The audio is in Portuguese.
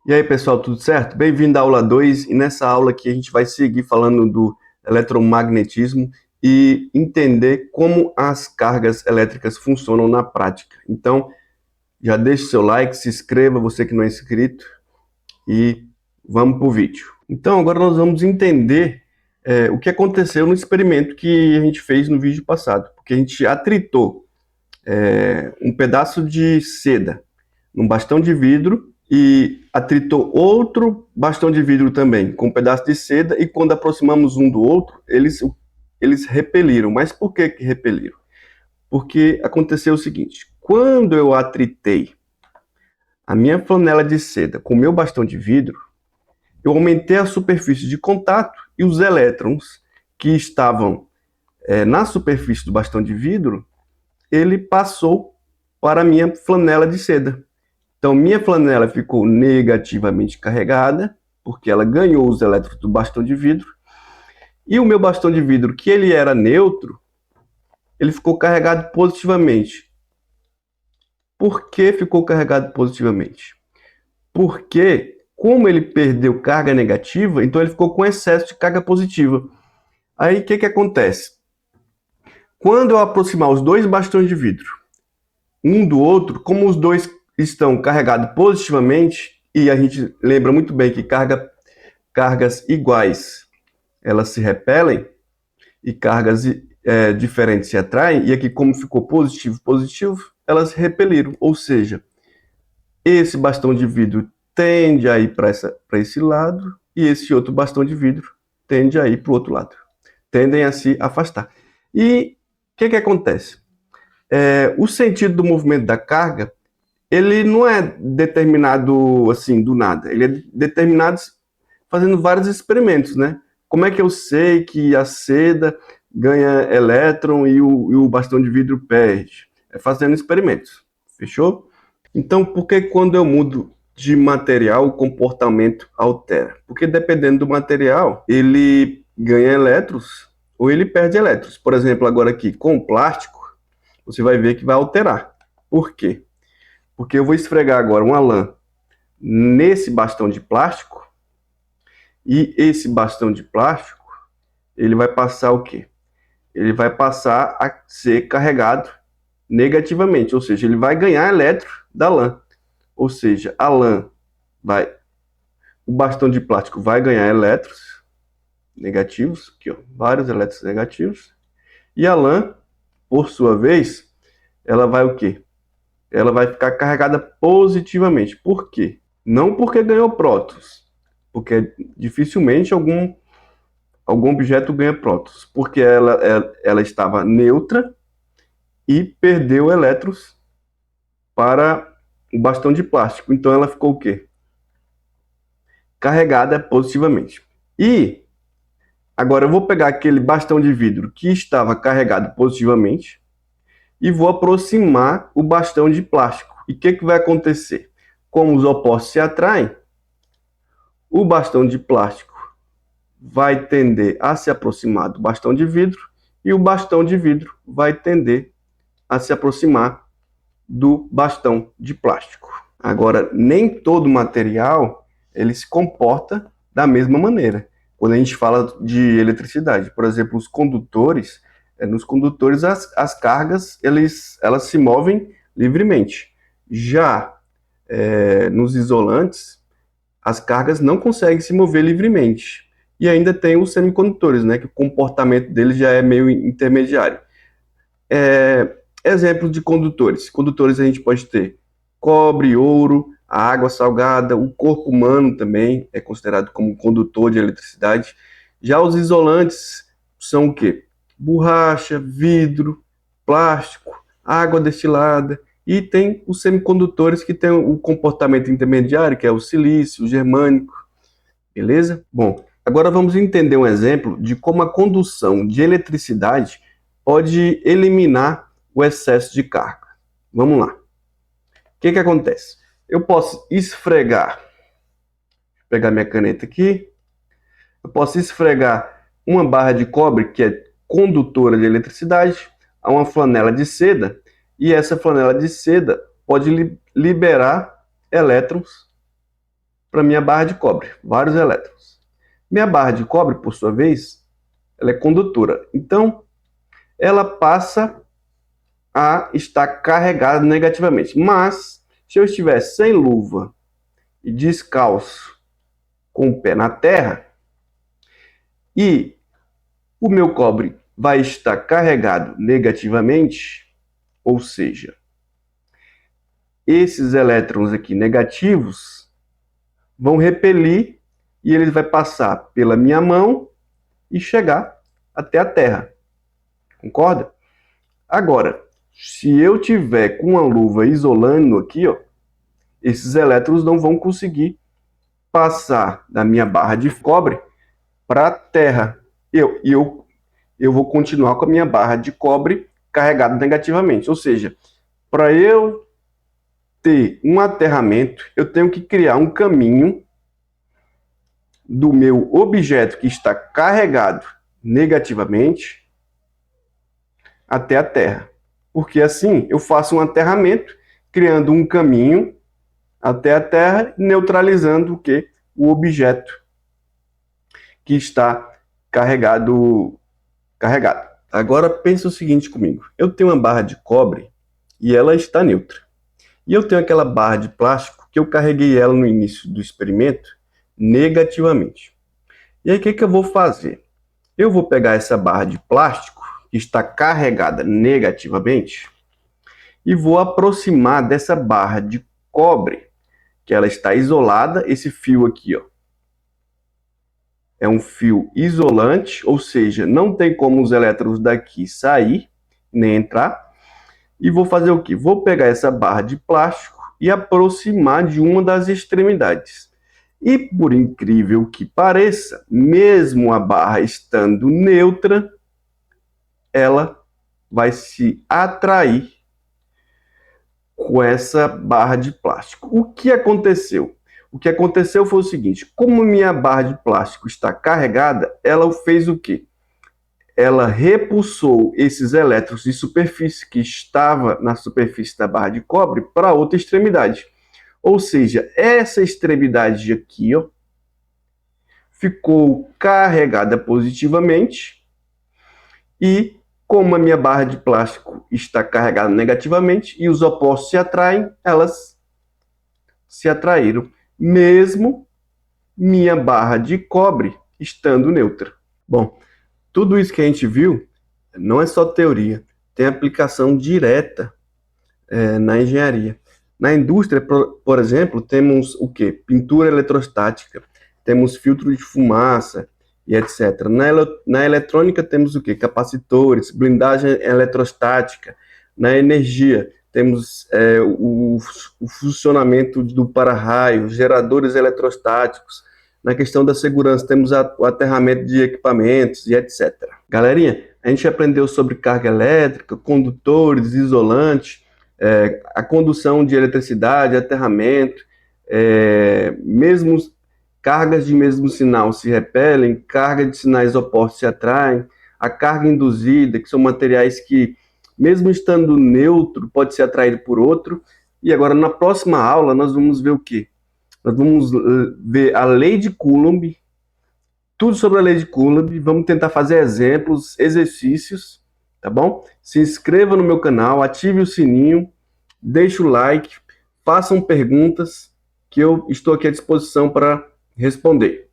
E aí, pessoal, tudo certo? Bem-vindo à aula 2. E nessa aula aqui a gente vai seguir falando do eletromagnetismo e entender como as cargas elétricas funcionam na prática. Então, já deixe seu like, se inscreva, você que não é inscrito, e vamos para o vídeo. Então, agora nós vamos entender o que aconteceu no experimento que a gente fez no vídeo passado, porque a gente atritou um pedaço de seda num bastão de vidro e atritou outro bastão de vidro também, com um pedaço de seda, e quando aproximamos um do outro, eles repeliram. Mas por que repeliram? Porque aconteceu o seguinte: quando eu atritei a minha flanela de seda com o meu bastão de vidro, eu aumentei a superfície de contato e os elétrons que estavam na superfície do bastão de vidro, ele passou para a minha flanela de seda. Então, minha flanela ficou negativamente carregada, porque ela ganhou os elétrons do bastão de vidro, e o meu bastão de vidro, que ele era neutro, ele ficou carregado positivamente. Por que ficou carregado positivamente? Porque, como ele perdeu carga negativa, então ele ficou com excesso de carga positiva. Aí, o que acontece? Quando eu aproximar os dois bastões de vidro, um do outro, como os dois estão carregados positivamente, e a gente lembra muito bem que cargas iguais, elas se repelem, e cargas diferentes se atraem, e aqui como ficou positivo, positivo, elas repeliram, ou seja, esse bastão de vidro tende a ir para esse lado, e esse outro bastão de vidro tende a ir para o outro lado, tendem a se afastar. E o que acontece? O sentido do movimento da carga, ele não é determinado assim do nada, ele é determinado fazendo vários experimentos, né? Como é que eu sei que a seda ganha elétron e o bastão de vidro perde? É fazendo experimentos, fechou? Então, por que quando eu mudo de material, o comportamento altera? Porque dependendo do material, ele ganha elétrons ou ele perde elétrons. Por exemplo, agora aqui, com o plástico, você vai ver que vai alterar. Por quê? Porque eu vou esfregar agora uma lã nesse bastão de plástico, e esse bastão de plástico, ele vai passar o quê? Ele vai passar a ser carregado negativamente, ou seja, ele vai ganhar elétron da lã. Ou seja, a lã vai, o bastão de plástico vai ganhar elétrons negativos, aqui ó, vários elétrons negativos, e a lã, por sua vez, ela vai o quê? Ela vai ficar carregada positivamente. Por quê? Não porque ganhou prótons, porque dificilmente algum objeto ganha prótons, porque ela estava neutra e perdeu elétrons para o bastão de plástico. Então ela ficou o quê? Carregada positivamente. E agora eu vou pegar aquele bastão de vidro que estava carregado positivamente e vou aproximar o bastão de plástico. E o que vai acontecer? Como os opostos se atraem, o bastão de plástico vai tender a se aproximar do bastão de vidro e o bastão de vidro vai tender a se aproximar do bastão de plástico. Agora, nem todo material ele se comporta da mesma maneira. Quando a gente fala de eletricidade, por exemplo, os condutores, nos condutores as cargas elas se movem livremente. Já nos isolantes, as cargas não conseguem se mover livremente. E ainda tem os semicondutores, né, que o comportamento deles já é meio intermediário. Exemplos de condutores. Condutores a gente pode ter cobre, ouro, a água salgada, o corpo humano também é considerado como condutor de eletricidade. Já os isolantes são o quê? Borracha, vidro, plástico, água destilada, e tem os semicondutores que tem o comportamento intermediário, que é o silício, o germânico, beleza? Bom, agora vamos entender um exemplo de como a condução de eletricidade pode eliminar o excesso de carga. Vamos lá. O que acontece? Eu posso esfregar, vou pegar minha caneta aqui, eu posso esfregar uma barra de cobre, que é condutora de eletricidade, a uma flanela de seda, e essa flanela de seda pode liberar elétrons para minha barra de cobre, vários elétrons. Minha barra de cobre, por sua vez, ela é condutora. Então, ela passa a estar carregada negativamente. Mas, se eu estiver sem luva e descalço, com o pé na terra, e o meu cobre vai estar carregado negativamente, ou seja, esses elétrons aqui negativos vão repelir e eles vai passar pela minha mão e chegar até a terra. Concorda? Agora, se eu tiver com a luva isolando aqui, ó, esses elétrons não vão conseguir passar da minha barra de cobre para a terra. Eu vou continuar com a minha barra de cobre carregada negativamente. Ou seja, para eu ter um aterramento, eu tenho que criar um caminho do meu objeto que está carregado negativamente até a terra. Porque assim eu faço um aterramento, criando um caminho até a terra, neutralizando o que? O objeto que está carregado. Agora pensa o seguinte comigo. Eu tenho uma barra de cobre e ela está neutra. E eu tenho aquela barra de plástico que eu carreguei ela no início do experimento negativamente. E aí o que eu vou fazer? Eu vou pegar essa barra de plástico que está carregada negativamente e vou aproximar dessa barra de cobre, que ela está isolada. Esse fio aqui, ó, é um fio isolante, ou seja, não tem como os elétrons daqui sair nem entrar. E vou fazer o quê? Vou pegar essa barra de plástico e aproximar de uma das extremidades. E por incrível que pareça, mesmo a barra estando neutra, ela vai se atrair com essa barra de plástico. O que aconteceu? O que aconteceu foi o seguinte: como minha barra de plástico está carregada, ela fez o quê? Ela repulsou esses elétrons de superfície que estava na superfície da barra de cobre para outra extremidade. Ou seja, essa extremidade aqui, ó, ficou carregada positivamente e como a minha barra de plástico está carregada negativamente e os opostos se atraem, elas se atraíram, mesmo minha barra de cobre estando neutra. Bom, tudo isso que a gente viu não é só teoria, tem aplicação direta na engenharia. Na indústria, por exemplo, temos o quê? Pintura eletrostática, temos filtro de fumaça e etc. Na eletrônica temos o quê? Capacitores, blindagem eletrostática. Na energia temos o funcionamento do para-raio, geradores eletrostáticos. Na questão da segurança temos o aterramento de equipamentos e etc. Galerinha, a gente aprendeu sobre carga elétrica, condutores, isolantes, a condução de eletricidade, aterramento, mesmo cargas de mesmo sinal se repelem, carga de sinais opostos se atraem, a carga induzida, que são materiais que, mesmo estando neutro, pode ser atraído por outro. E agora, na próxima aula, nós vamos ver o quê? Nós vamos ver a lei de Coulomb, tudo sobre a lei de Coulomb, vamos tentar fazer exemplos, exercícios, tá bom? Se inscreva no meu canal, ative o sininho, deixe o like, façam perguntas, que eu estou aqui à disposição para responder.